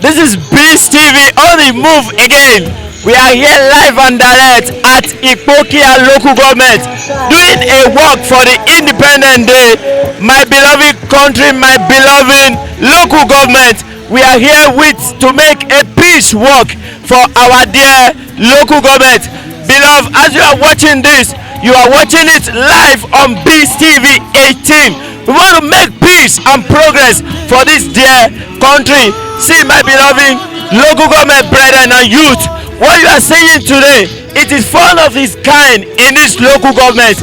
This is Beast TV on the move again. We are here live and direct at Ipokia local government doing a walk for the Independent Day. My beloved country, my beloved local government. We are here to make a peace walk for our dear local government. Beloved, as you are watching this, you are watching it live on Beast TV 18. We want to make peace and progress for this dear country. See, my beloved local government brethren and youth, what you are seeing today, it is one of its kind in this local government.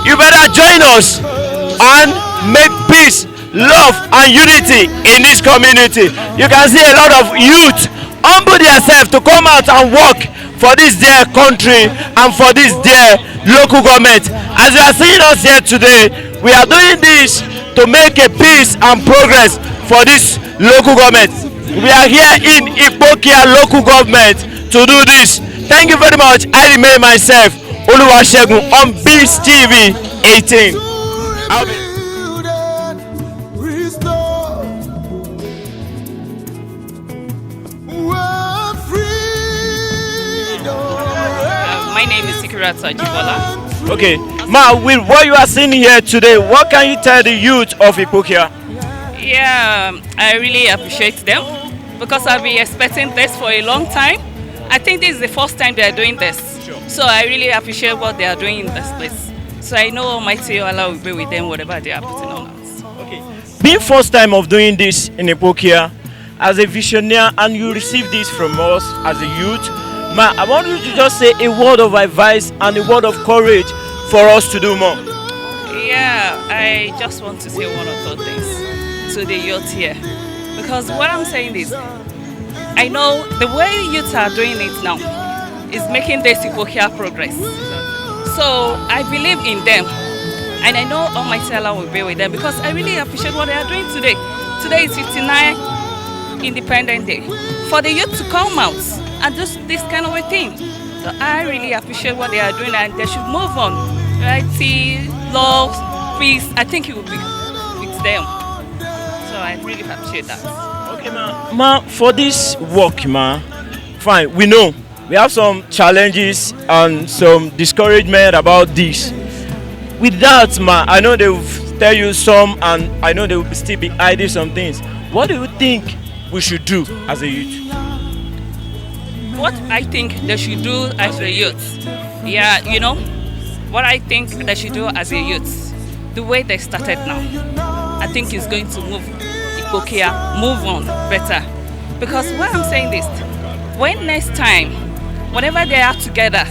You better join us and make peace, love and unity in this community. You can see a lot of youth humble themselves to come out and work for this dear country and for this dear local government. As you are seeing us here today, we are doing this to make a peace and progress for this local government. We are here in Ipokia local government to do this. Thank you very much. I remain myself, Oluwasegun, on Beast TV 18. My name is Deji. Okay, Ma, with what you are seeing here today, what can you tell the youth of Ipokia? Yeah, I really appreciate them because I've been expecting this for a long time. I think this is the first time they are doing this. Sure. So I really appreciate what they are doing in this place. So I know Almighty Allah will be with them whatever they are putting on us. Okay. Being first time of doing this in Ipokia, as a visionary, and you receive this from us as a youth, Ma, I want you to just say a word of advice and a word of courage for us to do more. Yeah, I just want to say one or two things to the youth here. Because what I'm saying is, I know the way youth are doing it now is making this Ipokia progress. So I believe in them. And I know Almighty Allah will be with them because I really appreciate what they are doing today. Today is 59 Independent Day. For the youth to come out and do this kind of a thing. So I really appreciate what they are doing and they should move on. Unity, love, peace, I think it will be with them. So I really appreciate that. Okay, ma, for this work, ma, fine, we know we have some challenges and some discouragement about this. With that, ma, I know they will tell you some and I know they will still be hiding some things. What do you think we should do as a youth? What I think they should do as a youth, yeah, you know, what I think they should do as a youth, the way they started now, I think is going to move Ipokia, move on better. Because what I'm saying is, when next time, whenever they are together,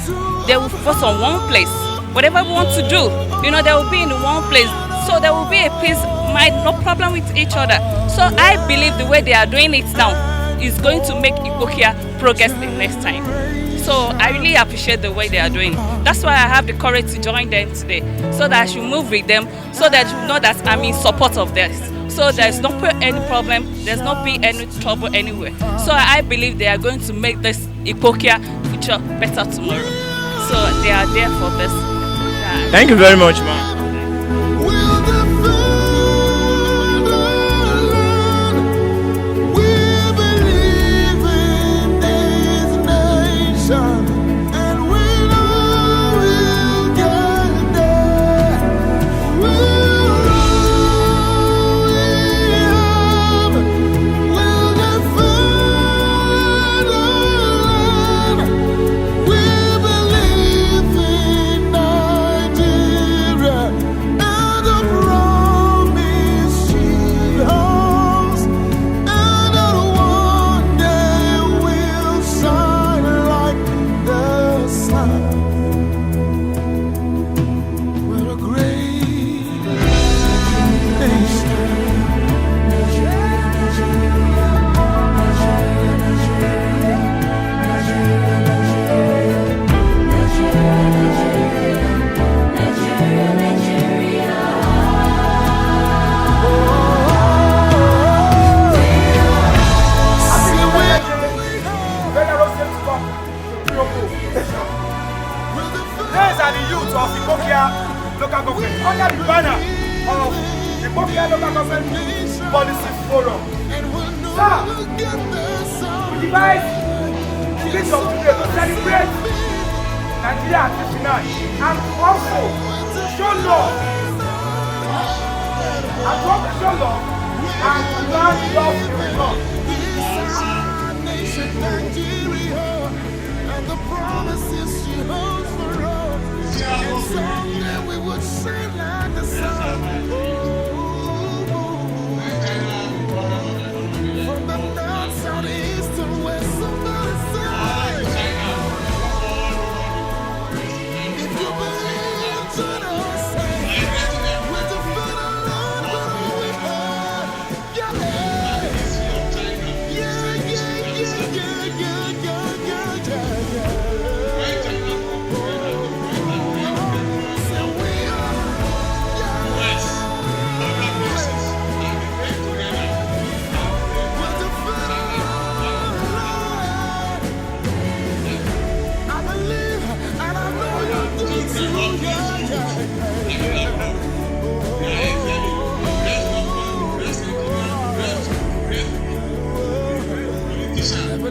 they will focus on one place. Whatever we want to do, you know, they will be in one place. So there will be a peace mind, no problem with each other. So I believe the way they are doing it now is going to make Ipokia progress the next time. So I really appreciate the way they are doing. That's why I have the courage to join them today, so that I should move with them, so that you know that I'm in support of this. So there's not any problem, there's not be any trouble anywhere. So I believe they are going to make this Ipokia future better tomorrow. So they are there for this. Thank you very much, ma'am. These are the youth of Ipokia local government under the banner of the Ipokia Local Government Policy Forum. Sir, we devise series of today to celebrate Nigeria at 59 and also show love. And to show love and learn love in return. Nigeria and the promises she holds for us. And someday we would shine like the sun. From the north, south, east, and west, somebody side. If you believe, join us. With the foot alone, what all we have. Yeah.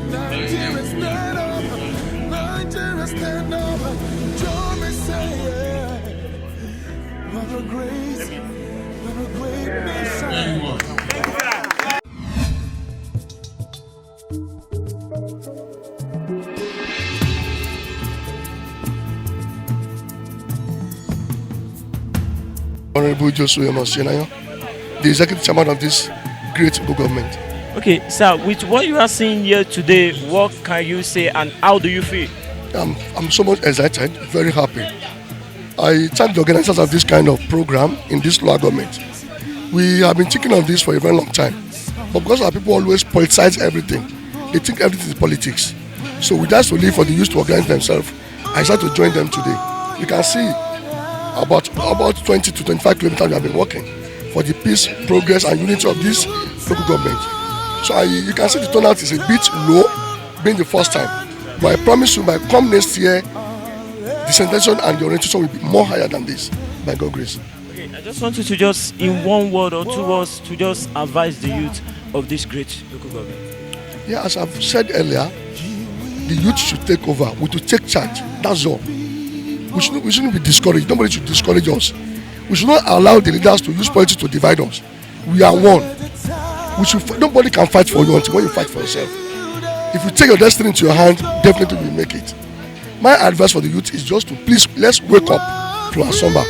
Nigeria stand up, Nigeria stand up, join me say yeah. What a great nation. Honorable Joshua Imoleayo, the executive chairman of this great local government. Okay, sir, with what you are seeing here today, what can you say and how do you feel? I'm so much excited, very happy. I thank the organizers of this kind of program in this local government. We have been thinking of this for a very long time, but because our people always politicize everything, they think everything is politics. So we just to leave for the youth to organize themselves. I decided to join them today. You can see about 20 to 25 kilometers we have been working for the peace, progress and unity of this local government. So you can see the turnout is a bit low, being the first time. But I promise you, by come next year, the sensation and the orientation will be more higher than this, by God's grace. Okay, I just want you to just, in one word or two words, to just advise the youth of this great local government. Yeah, as I've said earlier, the youth should take over. We should take charge. That's all. We shouldn't be discouraged. Nobody should discourage us. We should not allow the leaders to use politics to divide us. We are one. Nobody can fight for you until when you fight for yourself. If you take your destiny into your hand, definitely you will make it. My advice for the youth is just to please, let's wake up from our slumber.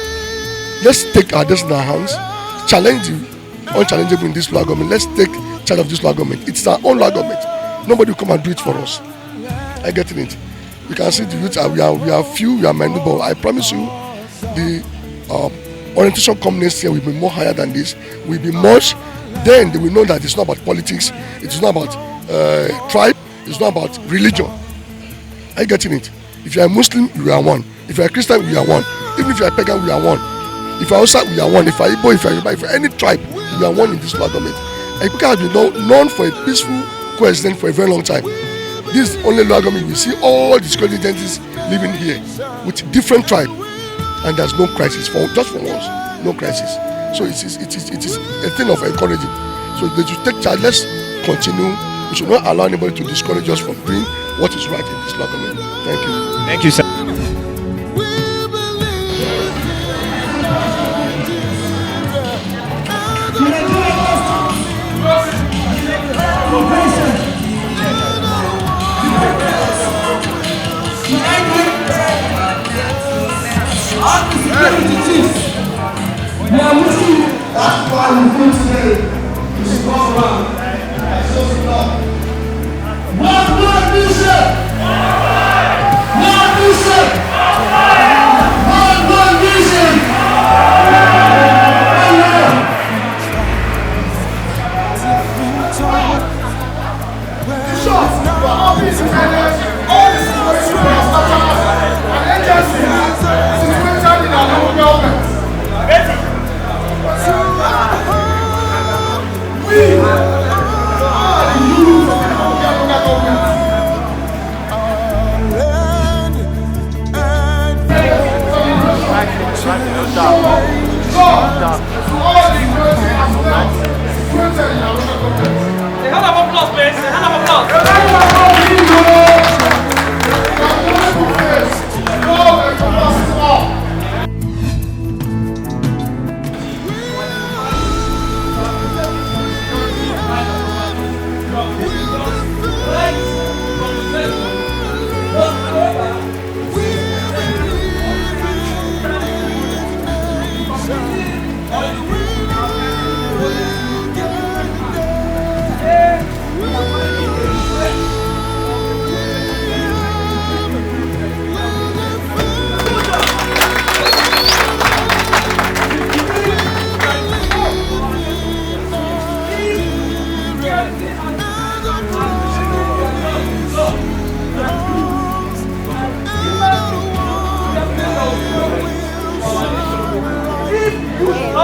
Let's take our destiny in our hands, challenge the unchallengeable in this local government. Let's take charge of this local government. It's our own local government. Nobody will come and do it for us. I get it. You can see the youth, we are few, we are many, but I promise you, the orientation come next year will be more higher than this, will be much. Then they will know that it's not about politics, it's not about tribe, it's not about religion. Are you getting it? If you are a Muslim, we are one. If you are a Christian, we are one. Even if you are a pagan, we are one. If you are Hausa, we are one. If you are Igbo, if you are Yoruba, if you are any tribe, we are one in this local government. And Ipokia has been known for a peaceful coexistence for a very long time. This only local government, we see all the security agencies living here with different tribes, and there's no crisis just for once, no crisis. So it is a thing of encouraging. So they should take charge. Let's continue. We should not allow anybody to discourage us from doing what is right in this local government. Thank you. Thank you, sir. That's why we feel today. We should go around and show some love. One mission! One mission!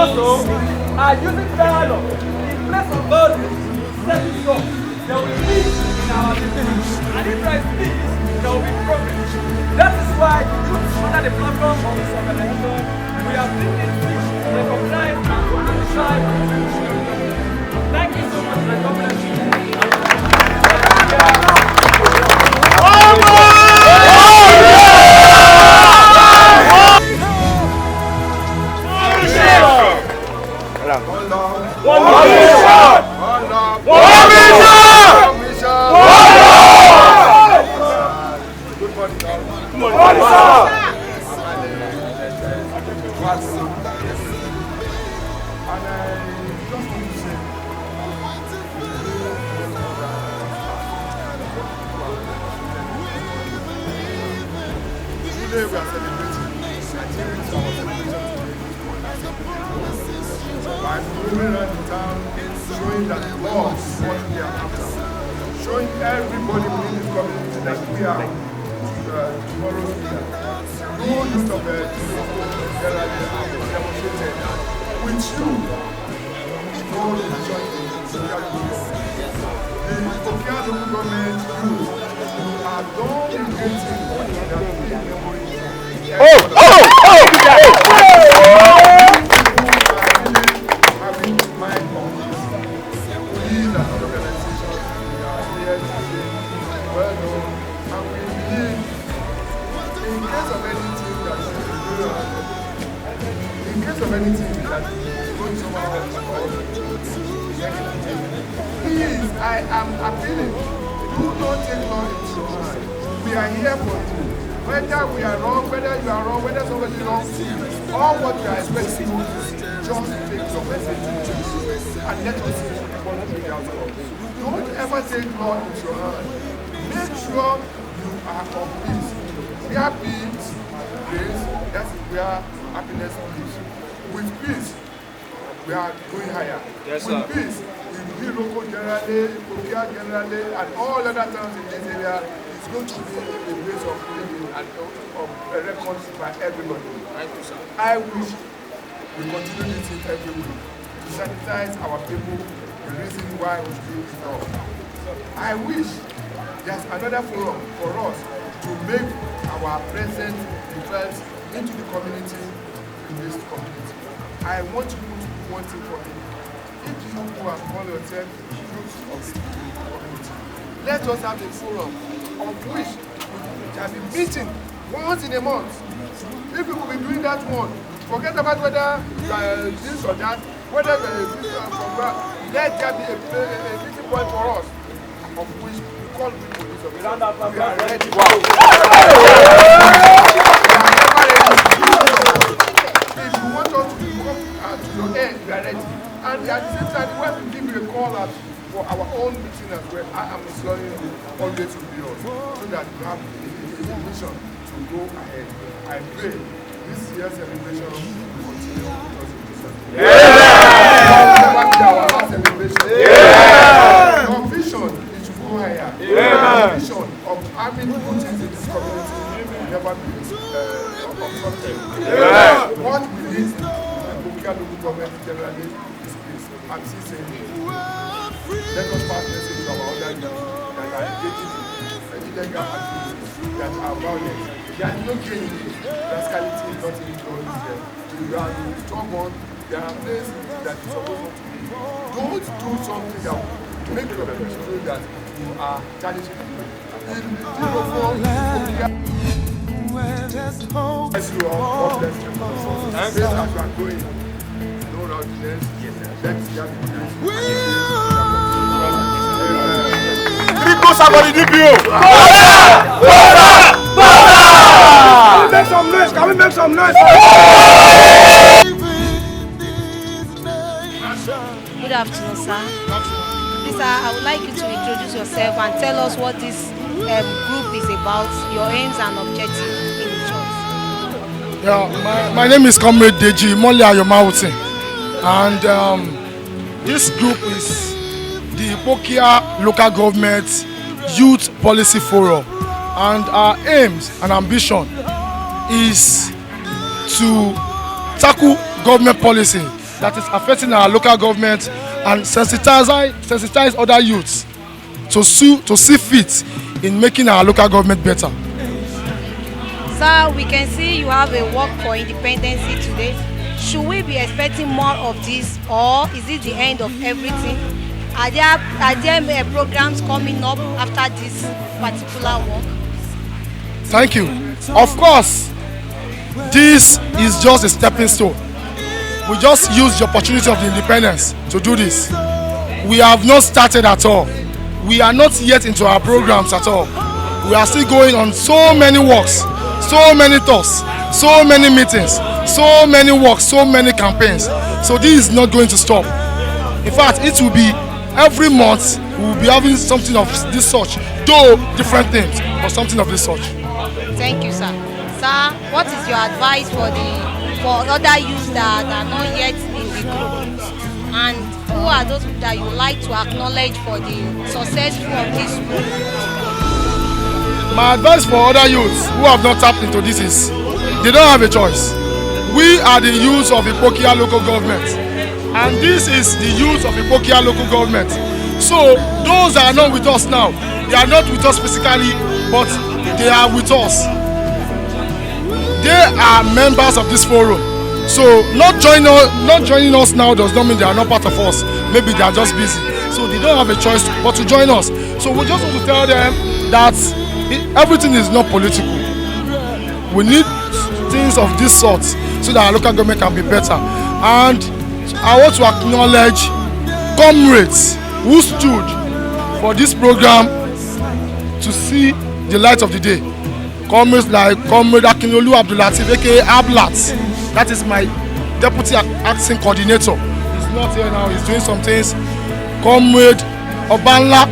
also are using dialogue in place of violence to settle scores. There will be peace in our community. And if there is peace, there will be progress. That is why the youth under the platform of this organization, we are thinking to recognize and to emphasize. Thank you so much, my government. Today we are celebrating. Nigeria is our celebration today. By moving around the town, showing that God is what we are after. Showing everybody within this community that we are tomorrow's leader. No youth of the demonstrated with you. God will join you. The Ipokia local government youth are done in great things that we memory. Having mind on this. We as an organization, we are here today, well known, and we believe in case of anything that is going somehow please, I am appealing. Do not take law into your hand. We are here for you. Whether we are wrong, whether you are wrong, whether somebody is wrong, all what we are expecting is just take your message and let us see what the outcome. Don't ever take law into your hand. Make sure you are of peace. Where peace is, that's where happiness lives. With peace, we are going higher. Yes, with peace, we will be local generally, Ipokia generally, and all other towns in this area. It's going to be a place of living and of records by everybody. Thank you, sir. I wish we continue this thing every week to sanitize our people, the reason why we do it now. I wish there's another forum for us to make our presence felt into the community, in this community. I want you to do one thing for me. If you who have called yourself groups of the community, let us have a forum of which we shall be meeting once in a month. If we will be doing that one, forget about whether this or that, whether this from that, let there be a meeting point for us, of which we call people this of we are ready. If you want us to come to your end, we are ready. And at the same time, we want to give you a call out for our own meeting as well. I am imploring you always to be on, so that you have a mission to go ahead. I pray this year's celebration will continue because of Jesus. Our last celebration. Your vision is to go higher. Your vision of having good things in this community will never be obstructed. What we need in the Ipokia local government generally is peace. I'm still saying let us pass message to our other youth that are engaging in illegal activities that are violent. There is no gain in it. Rascality is not in all this year. You are stubborn. There are places that you supposed not to be. Don't do something that will make your people know that you are challenging people. In the 04, as you are God bless you. As you are going, no rowdiness. Let's get somebody DPO. Make some noise. Can we make some noise? Good afternoon, sir. Please, sir, I would like you to introduce yourself and tell us what this group is about, your aims and objectives in the church. Yeah, my name is Comrade Deji Imoleayo, and this group is the Ipokia Local Government Youth Policy Forum, and our aims and ambition is to tackle government policy that is affecting our local government and sensitize other youths to see fit in making our local government better. Sir, we can see you have a work for independency today. Should we be expecting more of this, or is it the end of everything? Are there programs coming up after this particular work? Thank you. Of course, this is just a stepping stone. We just use the opportunity of the independence to do this. We have not started at all. We are not yet into our programs at all. We are still going on so many works, so many talks, so many meetings, so many works, so many campaigns. So this is not going to stop. In fact, it will be every month we will be having something of this sort, though different things, but something of this sort. Thank you, sir. Sir, what is your advice for other youths that are not yet in the group? And who are those that you would like to acknowledge for the success of this group? My advice for other youths who have not tapped into this is they don't have a choice. We are the youths of Ipokia local government, and this is the youth of Ipokia local government. So those that are not with us now, they are not with us physically, but they are with us. They are members of this forum. So not joining us now does not mean they are not part of us. Maybe they are just busy. So they don't have a choice but to join us. So we just want to tell them that everything is not political. We need things of this sort so that our local government can be better. And I want to acknowledge comrades who stood for this program to see the light of the day. Comrades like Comrade Akinolu Abdulatif, aka Ablat. That is my deputy acting coordinator. He's not here now, he's doing some things. Comrade Obanla,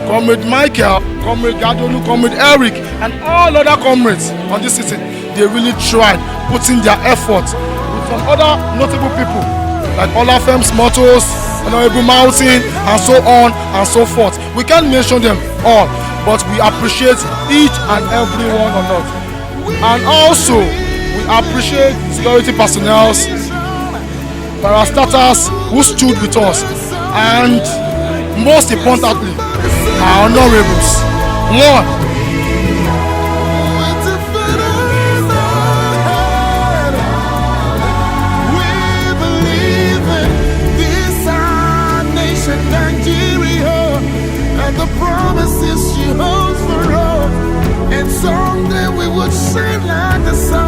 Comrade Michael, Comrade Gadolu, Comrade Eric, and all other comrades on this city. They really tried putting their effort with some other notable people like Olafem's Motors, Honorable Mountain, and so on and so forth. We can't mention them all, but we appreciate each and every one of us. And also, we appreciate security personnel, parastatals who stood with us, and most importantly, our honorables. One, the promises she holds for us, and someday we would shine like the sun.